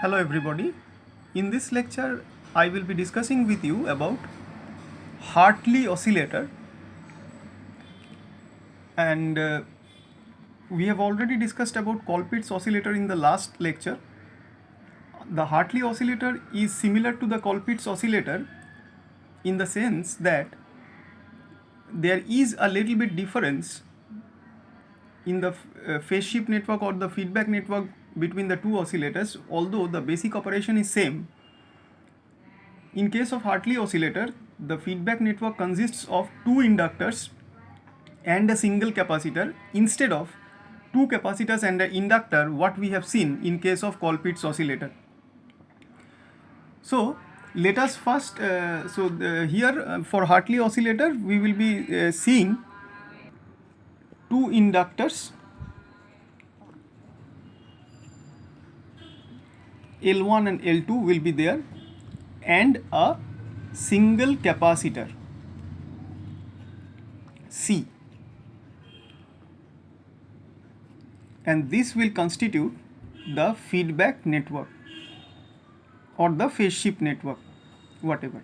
Hello everybody. In this lecture I will be discussing with you about Hartley oscillator, and we have already discussed about Colpitt's oscillator in the last lecture. The Hartley oscillator is similar to the Colpitt's oscillator in the sense that there is a little bit difference in the phase shift network or the feedback network between the two oscillators, although the basic operation is same. In case of Hartley oscillator, the feedback network consists of two inductors and a single capacitor instead of two capacitors and an inductor, what we have seen in case of Colpitt's oscillator. So let us first, here for Hartley oscillator we will be seeing two inductors L1 and L2 will be there and a single capacitor C, and this will constitute the feedback network or the phase shift network, whatever.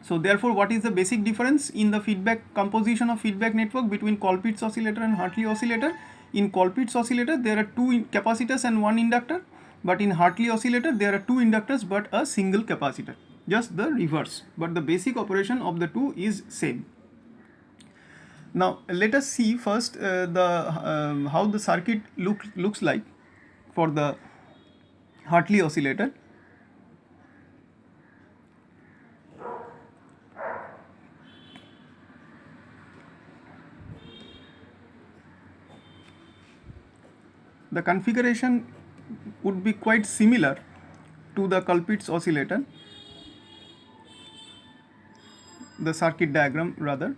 So therefore, what is the basic difference in the feedback composition of feedback network between Colpitt's oscillator and Hartley oscillator? In Colpitt's oscillator there are two capacitors and one inductor, but in Hartley oscillator there are two inductors but a single capacitor, just the reverse, but the basic operation of the two is same. Now let us see first how the circuit looks like for the Hartley oscillator. The configuration would be quite similar to the Colpitt's oscillator, the circuit diagram rather.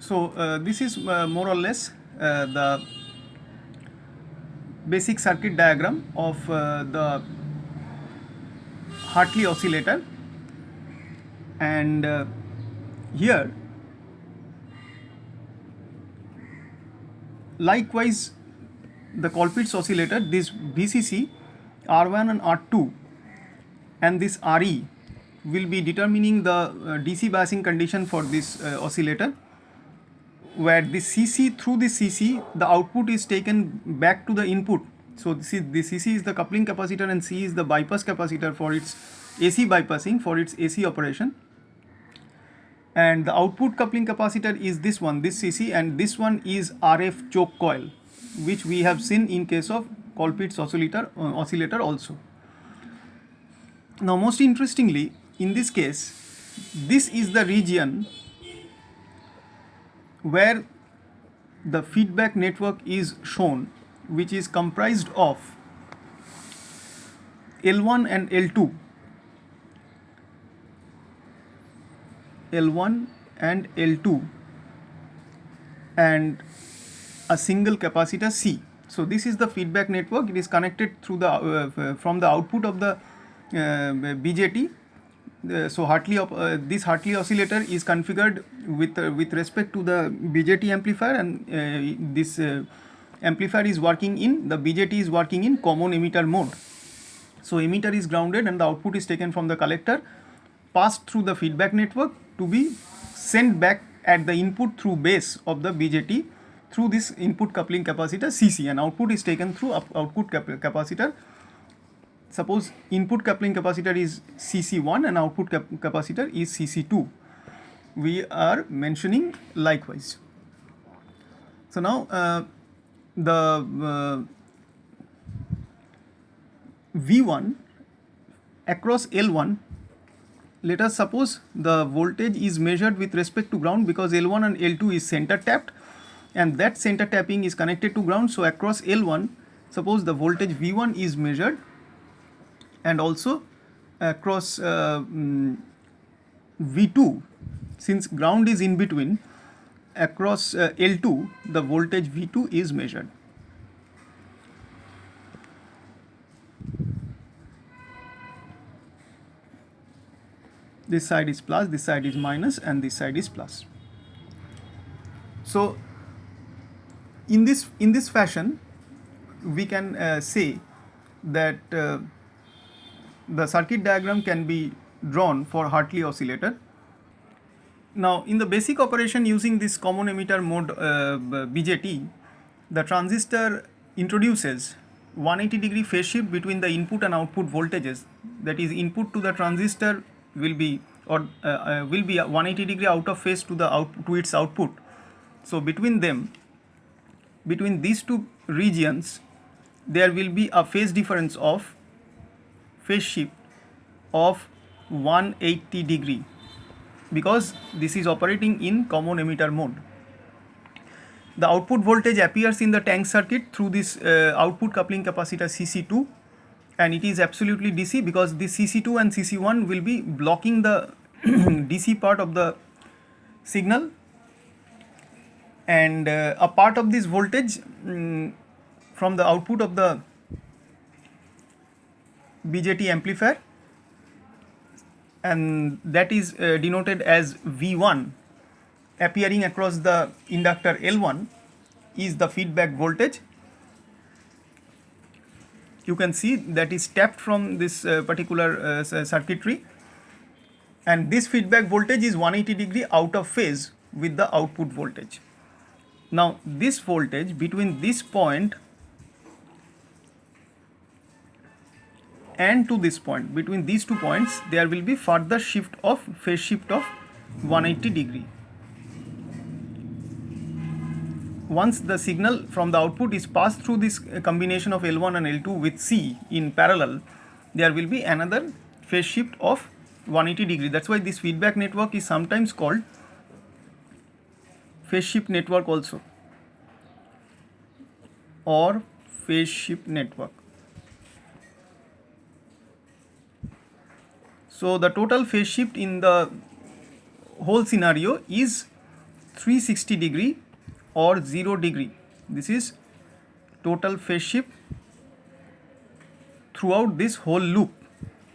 So this is more or less the basic circuit diagram of the Hartley oscillator, and here likewise the Colpitt's oscillator, this VCC R1 and R2 and this RE will be determining the DC biasing condition for this oscillator, where the CC through the CC the output is taken back to the input. So the CC is the coupling capacitor and C is the bypass capacitor for its AC bypassing, for its AC operation, and the output coupling capacitor is this one, this CC, and this one is RF choke coil, which we have seen in case of Colpitt's oscillator also. Now most interestingly, in this case, this is the region where the feedback network is shown, which is comprised of L1 and L2, L1 and L2, and a single capacitor C. So this is the feedback network. It is connected through the from the output of the BJT. So this Hartley oscillator is configured with respect to the BJT amplifier, and this amplifier is working in, the BJT is working in common emitter mode. So emitter is grounded and the output is taken from the collector, passed through the feedback network to be sent back at the input through base of the BJT through this input coupling capacitor CC, and output is taken through output capacitor. Suppose input coupling capacitor is CC1 and output capacitor is CC2. We are mentioning likewise. So now the V1 across L1, let us suppose the voltage is measured with respect to ground, because L1 and L2 is center tapped and that center tapping is connected to ground. So across L1, suppose the voltage V1 is measured, and also across V2, since ground is in between, across L2 the voltage V2 is measured. This side is plus, this side is minus, and this side is plus. So in this fashion we can say that the circuit diagram can be drawn for Hartley oscillator. Now in the basic operation using this common emitter mode BJT, the transistor introduces 180-degree phase shift between the input and output voltages. That is, input to the transistor will be 180-degree out of phase to its output. So between these two regions, there will be a phase difference of phase shift of 180-degree, because this is operating in common emitter mode. The output voltage appears in the tank circuit through this output coupling capacitor CC2, and it is absolutely DC, because this CC2 and CC1 will be blocking the DC part of the signal, and a part of this voltage from the output of the BJT amplifier, and that is denoted as V1, appearing across the inductor L1, is the feedback voltage. You can see that is tapped from this particular circuitry, and this feedback voltage is 180-degree out of phase with the output voltage. Now this voltage between this point and to this point, between these 2 points, there will be further shift of phase shift of 180-degree. Once the signal from the output is passed through this combination of L1 and L2 with C in parallel, there will be another phase shift of 180-degree. That's why this feedback network is sometimes called phase shift network also, or phase shift network. So the total phase shift in the whole scenario is 360-degree or 0-degree. This is total phase shift throughout this whole loop,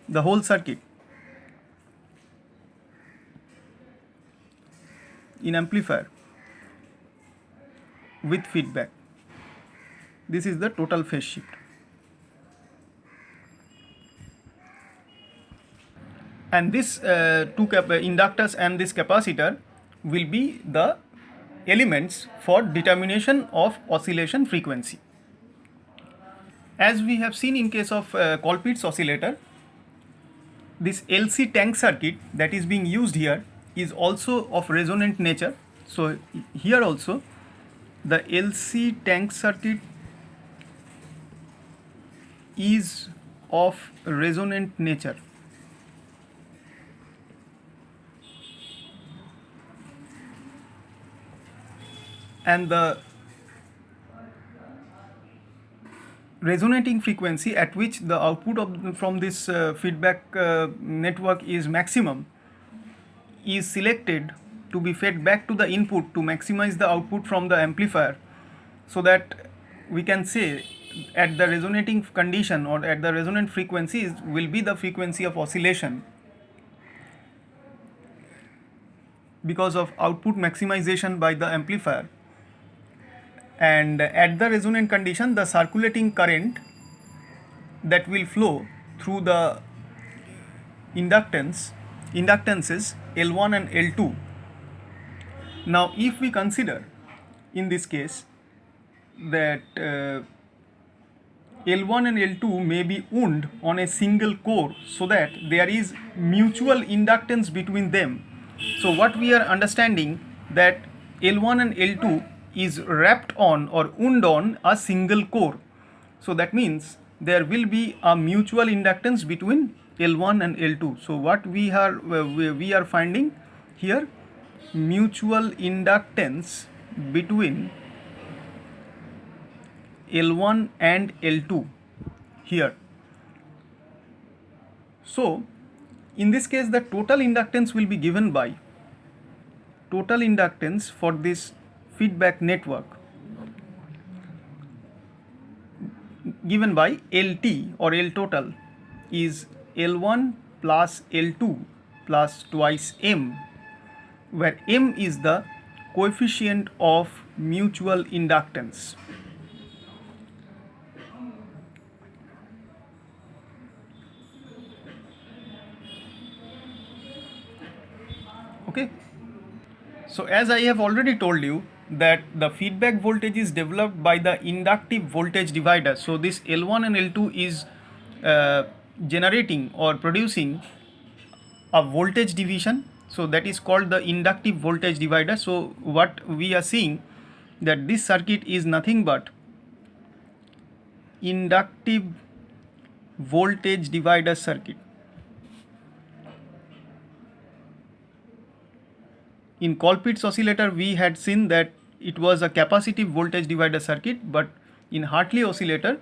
the whole circuit in amplifier with feedback. This is the total phase shift. And this two inductors and this capacitor will be the elements for determination of oscillation frequency. As we have seen in case of Colpitts oscillator, this LC tank circuit that is being used here is also of resonant nature. So here also the LC tank circuit is of resonant nature. And the resonating frequency at which the output from this feedback network is maximum is selected to be fed back to the input to maximize the output from the amplifier, so that we can say at the resonating condition or at the resonant frequency will be the frequency of oscillation because of output maximization by the amplifier. And at the resonant condition, the circulating current that will flow through the inductances L1 and L2. Now if we consider in this case that L1 and L2 may be wound on a single core so that there is mutual inductance between them. So what we are understanding that L1 and L2 is wrapped on or wound on a single core. So that means there will be a mutual inductance between L1 and L2. So what we are finding here, mutual inductance between L1 and L2 here. So in this case the total inductance will be given by total inductance for this feedback network given by LT or L total is L1 plus L2 plus twice M, where M is the coefficient of mutual inductance. Okay. So as I have already told you that the feedback voltage is developed by the inductive voltage divider. So this L1 and L2 is generating or producing a voltage division. So that is called the inductive voltage divider. So what we are seeing that this circuit is nothing but inductive voltage divider circuit. In Colpitts oscillator we had seen that it was a capacitive voltage divider circuit, but in Hartley oscillator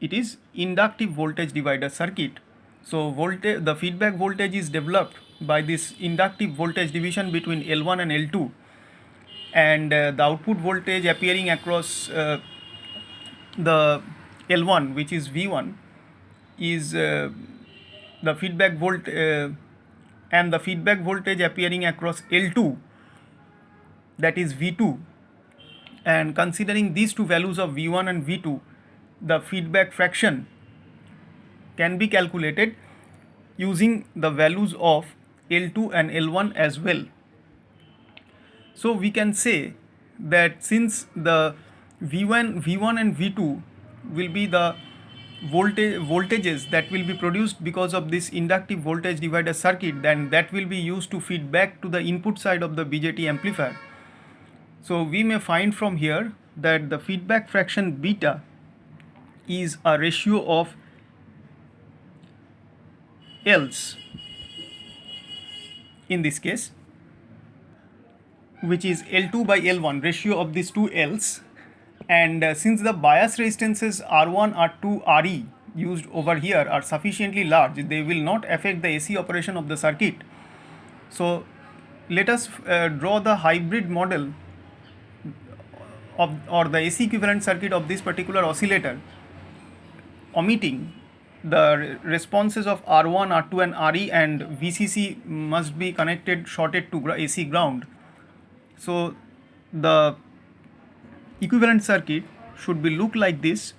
it is inductive voltage divider circuit. So the feedback voltage is developed by this inductive voltage division between L1 and L2, and the output voltage appearing across the L1, which is V1, is the feedback and the feedback voltage appearing across L2, that is V2. And considering these two values of V1 and V2, the feedback fraction can be calculated using the values of L2 and L1 as well. So we can say that since the V1 and V2 will be the voltages that will be produced because of this inductive voltage divider circuit, then that will be used to feed back to the input side of the BJT amplifier. So we may find from here that the feedback fraction beta is a ratio of L's in this case, which is L2 by L1, ratio of these two L's. And since the bias resistances R1, R2, Re used over here are sufficiently large, they will not affect the AC operation of the circuit. So let us draw the hybrid model of or the AC equivalent circuit of this particular oscillator, omitting the responses of R1, R2 and Re, and VCC must be connected shorted to AC ground. So the equivalent circuit should be look like this.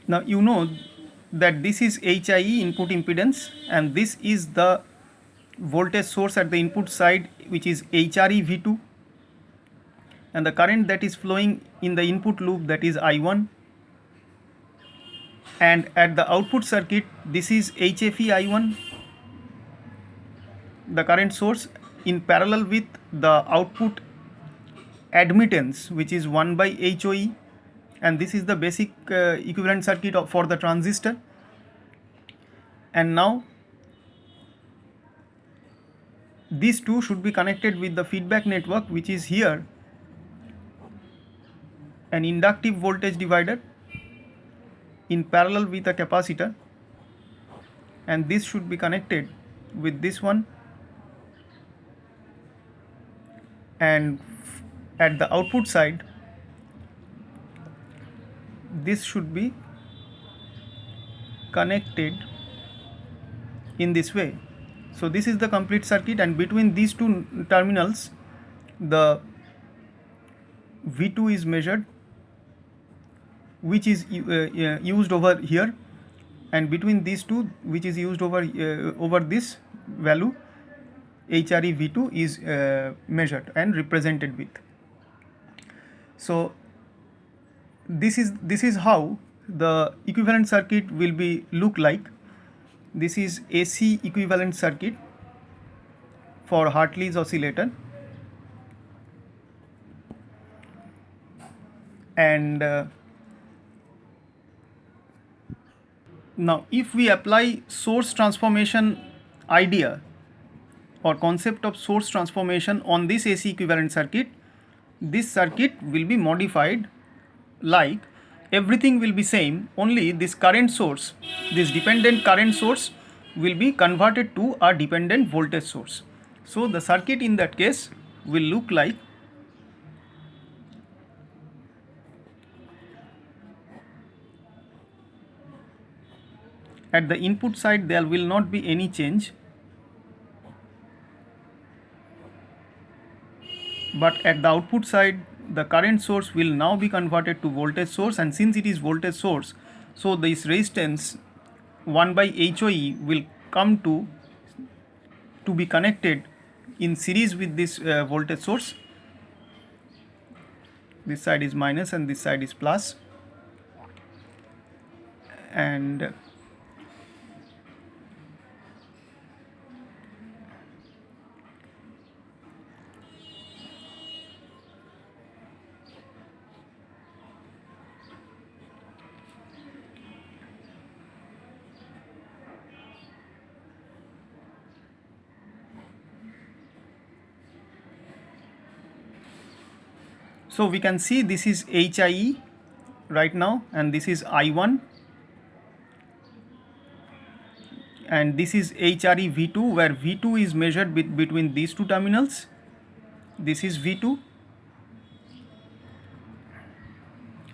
Now you know that this is HIE input impedance, and this is the voltage source at the input side, which is HRE V2, and the current that is flowing in the input loop, that is I1, and at the output circuit this is HFE I1, the current source, in parallel with the output admittance, which is 1 by HOE, and this is the basic equivalent circuit for the transistor. And now these two should be connected with the feedback network, which is here an inductive voltage divider in parallel with a capacitor, and this should be connected with this one and at the output side this should be connected in this way. So this is the complete circuit, and between these two terminals the V2 is measured, which is used over here, and between these two, which is used over this value, HRE V2 is measured and represented with. So this is how the equivalent circuit will be look like. This is AC equivalent circuit for Hartley's oscillator, and now if we apply source transformation idea or concept of source transformation on this AC equivalent circuit, this circuit will be modified like everything will be same, only this current source, this dependent current source will be converted to a dependent voltage source. So the circuit in that case will look like at the input side there will not be any change, but at the output side the current source will now be converted to voltage source, and since it is voltage source, so this resistance 1 by HOE will come to be connected in series with this voltage source. This side is minus and this side is plus, and so we can see this is HIE right now, and this is I1, and this is HRE V2, where V2 is measured between these two terminals. This is V2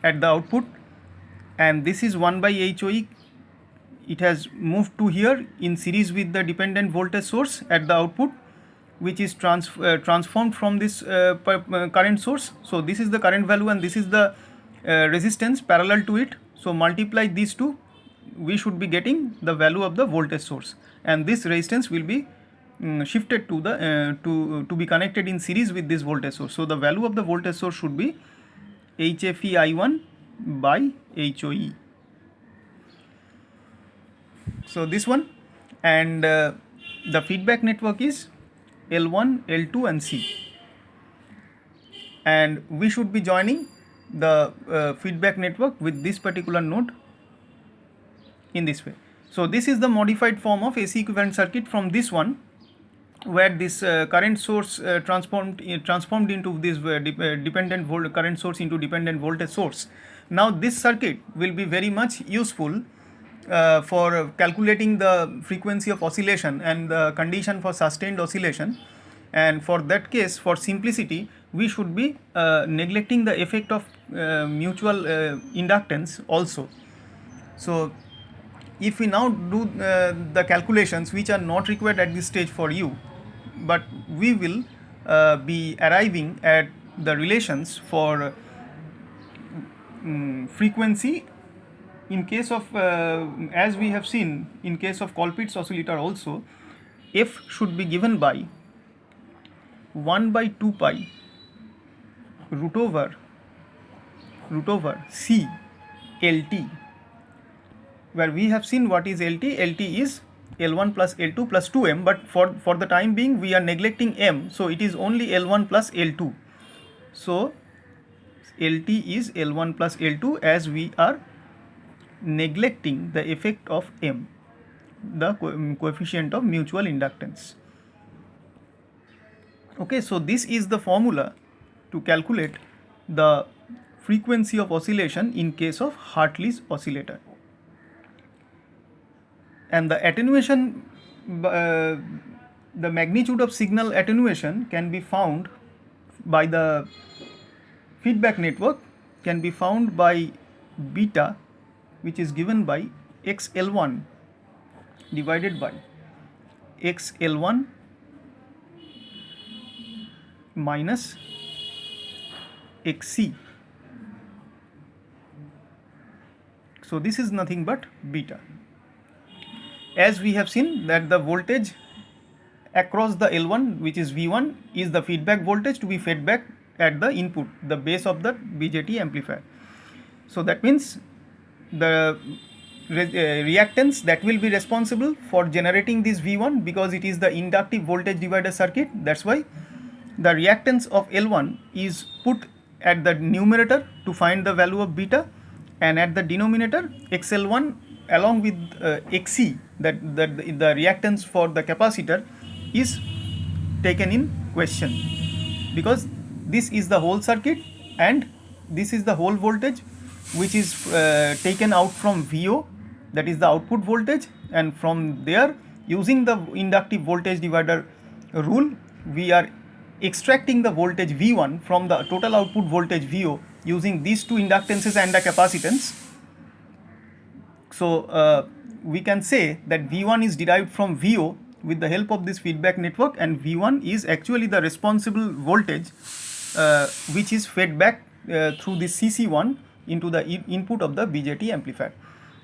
at the output, and this is 1 by HOE. It has moved to here in series with the dependent voltage source at the output, which is transformed from this current source. So this is the current value and this is the resistance parallel to it. So multiply these two, we should be getting the value of the voltage source, and this resistance will be shifted to the to be connected in series with this voltage source. So the value of the voltage source should be HFE I1 by HOE. So this one, and the feedback network is L1, L2 and C, and we should be joining the feedback network with this particular node in this way. So this is the modified form of AC equivalent circuit from this one, where this current source transformed into this dependent current source into dependent voltage source. Now this circuit will be very much useful for calculating the frequency of oscillation and the condition for sustained oscillation, and for that case, for simplicity, we should be neglecting the effect of mutual inductance also. So if we now do the calculations which are not required at this stage for you, but we will be arriving at the relations for frequency in case of as we have seen in case of Colpitz's oscillator also, f should be given by 1 by 2 pi root over C LT, where we have seen what is LT. LT is L1 plus L2 plus 2m, but for the time being we are neglecting m, so it is only L1 plus L2. So LT is L1 plus L2 as we are neglecting the effect of m, the coefficient of mutual inductance. Okay, so this is the formula to calculate the frequency of oscillation in case of Hartley's oscillator. And the attenuation, the magnitude of signal attenuation can be found by the feedback network can be found by beta, which is given by xl1 divided by xl1 minus xc. So this is nothing but beta. As we have seen that the voltage across the L1, which is V1, is the feedback voltage to be fed back at the input, the base of the BJT amplifier. So that means the reactance that will be responsible for generating this V1, because it is the inductive voltage divider circuit, that's why the reactance of L1 is put at the numerator to find the value of beta, and at the denominator XL1 along with XC, that the reactance for the capacitor, is taken in question, because this is the whole circuit and this is the whole voltage which is taken out from VO, that is the output voltage, and from there, using the inductive voltage divider rule, we are extracting the voltage V1 from the total output voltage VO using these two inductances and the capacitance. So we can say that V1 is derived from VO with the help of this feedback network, and V1 is actually the responsible voltage which is fed back through this CC1 into the input of the BJT amplifier.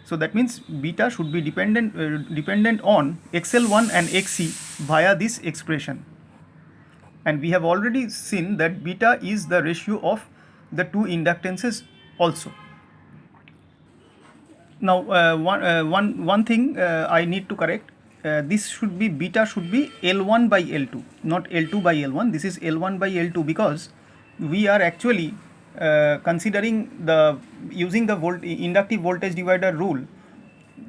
So that means beta should be dependent on XL1 and XC via this expression. And we have already seen that beta is the ratio of the two inductances also. Now one thing I need to correct, this should be, beta should be L1 by L2, not L2 by L1. This is L1 by L2 because we are actually considering using the inductive voltage divider rule,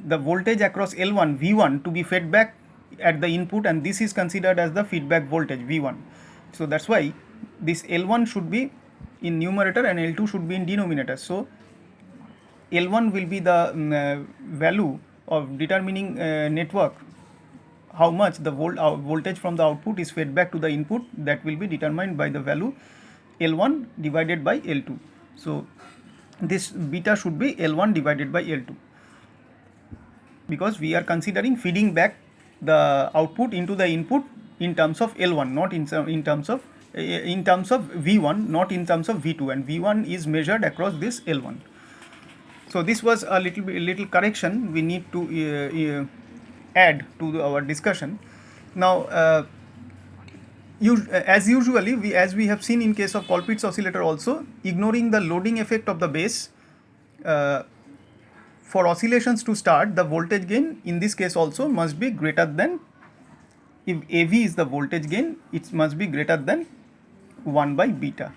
the voltage across L1 V1 to be fed back at the input, and this is considered as the feedback voltage V1. So that's why this L1 should be in numerator and L2 should be in denominator. So L1 will be the value of determining network, how much the voltage from the output is fed back to the input, that will be determined by the value L1 divided by L2. So this beta should be L1 divided by L2, because we are considering feeding back the output into the input in terms of L1, not in terms of V1, not in terms of V2, and V1 is measured across this L1. So this was a little correction we need to add to our discussion. Now as usually, as we have seen in case of Colpitts oscillator also, ignoring the loading effect of the base, for oscillations to start, the voltage gain in this case also must be greater than, if AV is the voltage gain, it must be greater than 1 by beta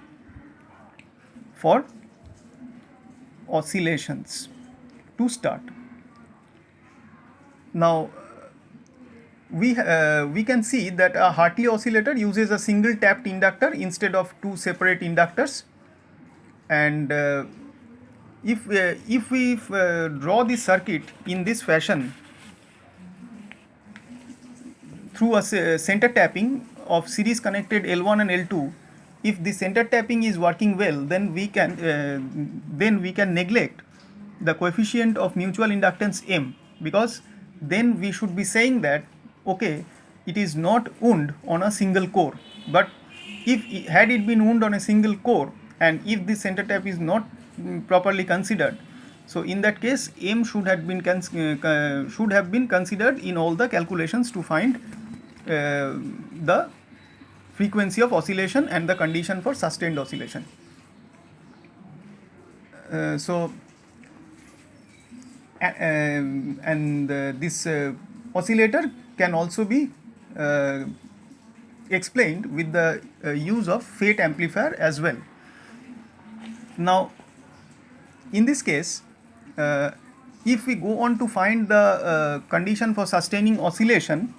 for oscillations to start. Now we can see that a Hartley oscillator uses a single tapped inductor instead of two separate inductors, and if we draw this circuit in this fashion through a center tapping of series connected L1 and L2, if the center tapping is working well, then we can neglect the coefficient of mutual inductance M, because then we should be saying that okay, it is not wound on a single core. But if had it been wound on a single core, and if the center tap is not properly considered, so in that case M should have been considered in all the calculations to find the frequency of oscillation and the condition for sustained oscillation. This oscillator can also be explained with the use of FET amplifier as well. Now in this case, if we go on to find the condition for sustaining oscillation,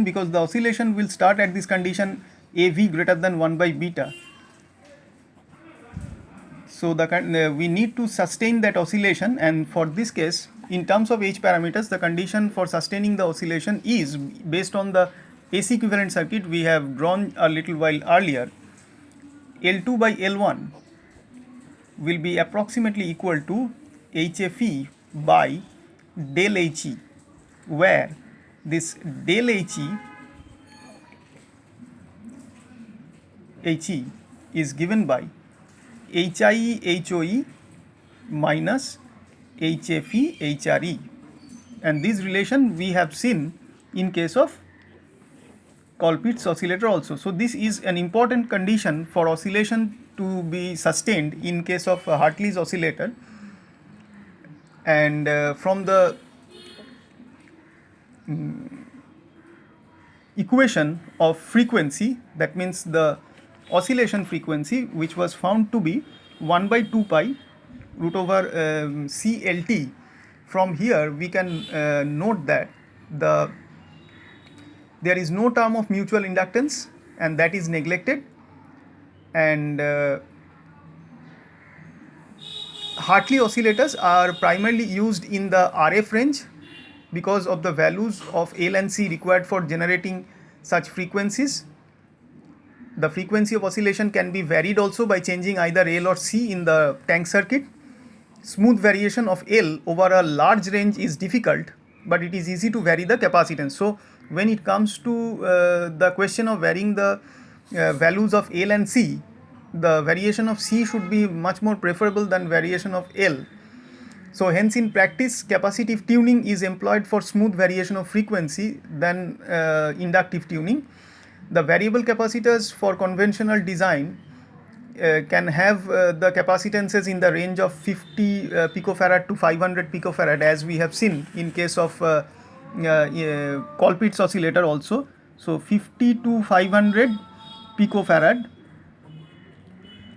because the oscillation will start at this condition AV greater than 1 by beta. So we need to sustain that oscillation, and for this case in terms of H parameters, the condition for sustaining the oscillation is based on the AC equivalent circuit we have drawn a little while earlier. L2 by L1 will be approximately equal to HFE by del HE, where this del HE is given by HIE HOE minus HFE HRE, and this relation we have seen in case of Colpitz's oscillator also. So this is an important condition for oscillation to be sustained in case of Hartley's oscillator, and from the equation of frequency, that means the oscillation frequency, which was found to be 1 by 2 pi root over CLT. From here we can note that there is no term of mutual inductance, and that is neglected, and Hartley oscillators are primarily used in the RF range because of the values of L and C required for generating such frequencies. The frequency of oscillation can be varied also by changing either L or C in the tank circuit. Smooth variation of L over a large range is difficult, but it is easy to vary the capacitance. So when it comes to the question of varying the values of L and C, the variation of C should be much more preferable than variation of L. So hence in practice, capacitive tuning is employed for smooth variation of frequency than inductive tuning. The variable capacitors for conventional design can have the capacitances in the range of 50 picofarad to 500 picofarad, as we have seen in case of Colpitz's oscillator also. So 50 to 500 picofarad,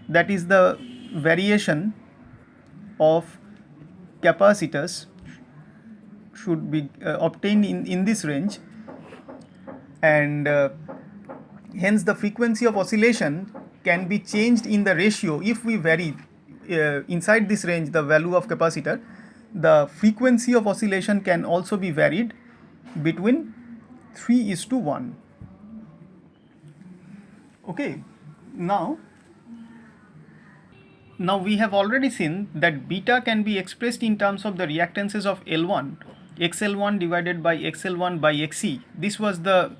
that is the variation of capacitors should be obtained in this range, and hence the frequency of oscillation can be changed in the ratio. If we vary inside this range the value of capacitor, the frequency of oscillation can also be varied between 3:1. Okay, now we have already seen that beta can be expressed in terms of the reactances of L1, XL1 divided by XL1 by XC. This was the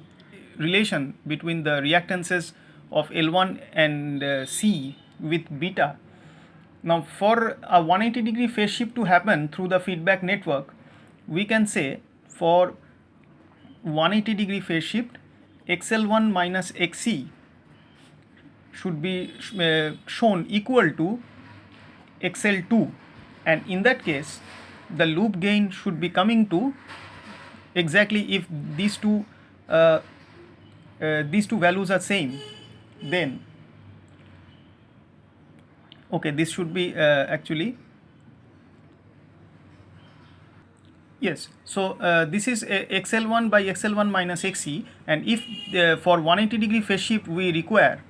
relation between the reactances of L1 and C with beta. Now for a 180 degree phase shift to happen through the feedback network, we can say for 180 degree phase shift, XL1 minus XC should be shown equal to XL2, and in that case the loop gain should be coming to exactly, if these two values are same, then okay, this should be actually yes. So this is XL1 by XL1 minus XC, and if for 180 degree phase shift we require,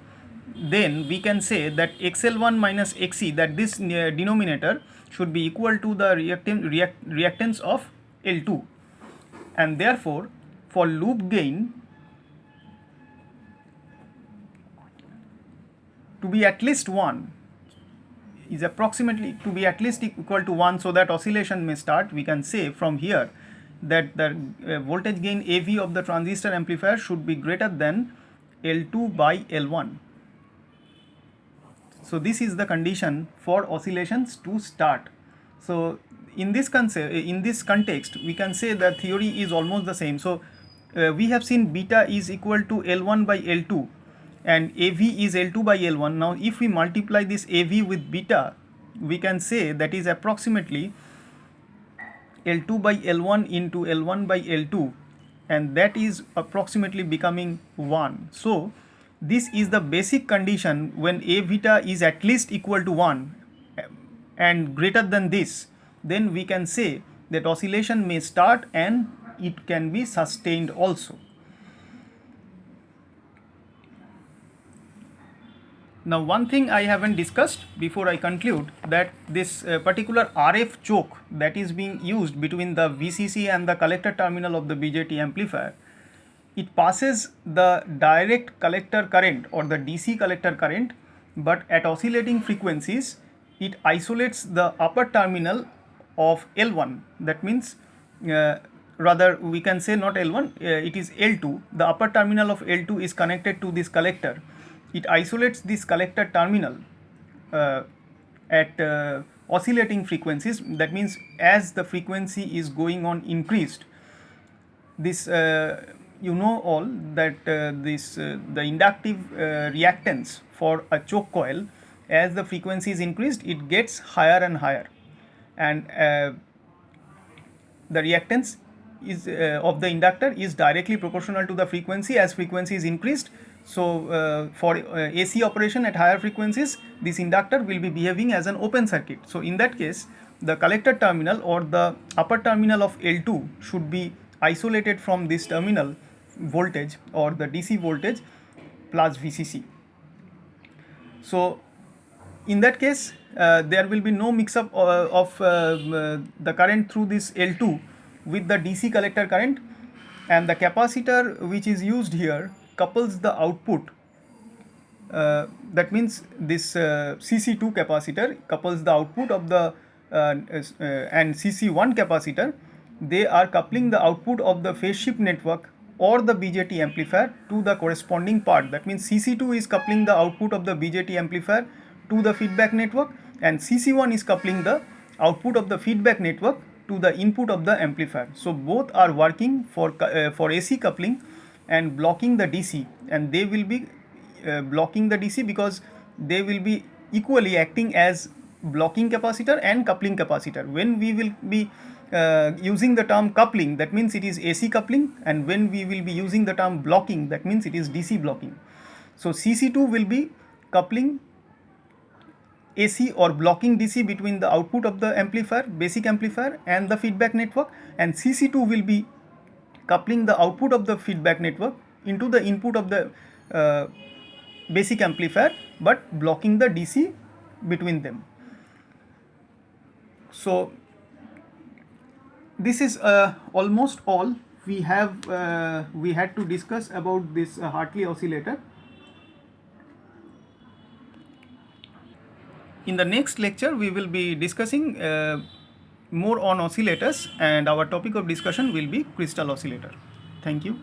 then we can say that XL1 minus XC, that this denominator should be equal to the reactance of L2, and therefore for loop gain to be at least 1 is approximately to be at least equal to 1, so that oscillation may start. We can say from here that the voltage gain AV of the transistor amplifier should be greater than L2 by L1. So this is the condition for oscillations to start. So in this context, we can say the theory is almost the same. So we have seen beta is equal to L1 by L2 and AV is L2 by L1. Now if we multiply this AV with beta, we can say that is approximately L2 by L1 into L1 by L2, and that is approximately becoming 1. So this is the basic condition. When A beta is at least equal to 1 and greater than this, then we can say that oscillation may start and it can be sustained also. Now, one thing I haven't discussed before I conclude, that this particular RF choke that is being used between the VCC and the collector terminal of the BJT amplifier, it passes the direct collector current or the DC collector current, but at oscillating frequencies it isolates the upper terminal of L1. That means rather we can say not L1, it is L2. The upper terminal of L2 is connected to this collector. It isolates this collector terminal at oscillating frequencies. That means as the frequency is going on increased, this you know all that the inductive reactance for a choke coil, as the frequency is increased, it gets higher and higher, and the reactance is of the inductor is directly proportional to the frequency. As frequency is increased, so for AC operation at higher frequencies, this inductor will be behaving as an open circuit. So in that case, the collector terminal or the upper terminal of L2 should be isolated from this terminal voltage or the DC voltage plus VCC. So in that case, there will be no mix up of the current through this L2 with the DC collector current, and the capacitor which is used here couples the output. That means this CC2 capacitor couples the output of the and CC1 capacitor. They are coupling the output of the phase shift network or the BJT amplifier to the corresponding part. That means CC2 is coupling the output of the BJT amplifier to the feedback network, and CC1 is coupling the output of the feedback network to the input of the amplifier. So both are working for AC coupling and blocking the DC, and they will be blocking the DC because they will be equally acting as blocking capacitor and coupling capacitor. When we will be using the term coupling, that means it is AC coupling, and when we will be using the term blocking, that means it is DC blocking. So CC2 will be coupling AC or blocking DC between the output of the amplifier, basic amplifier, and the feedback network, and CC2 will be coupling the output of the feedback network into the input of the basic amplifier, but blocking the DC between them. So this is almost all we have we had to discuss about this Hartley oscillator. In the next lecture, we will be discussing more on oscillators, and our topic of discussion will be crystal oscillator. Thank you.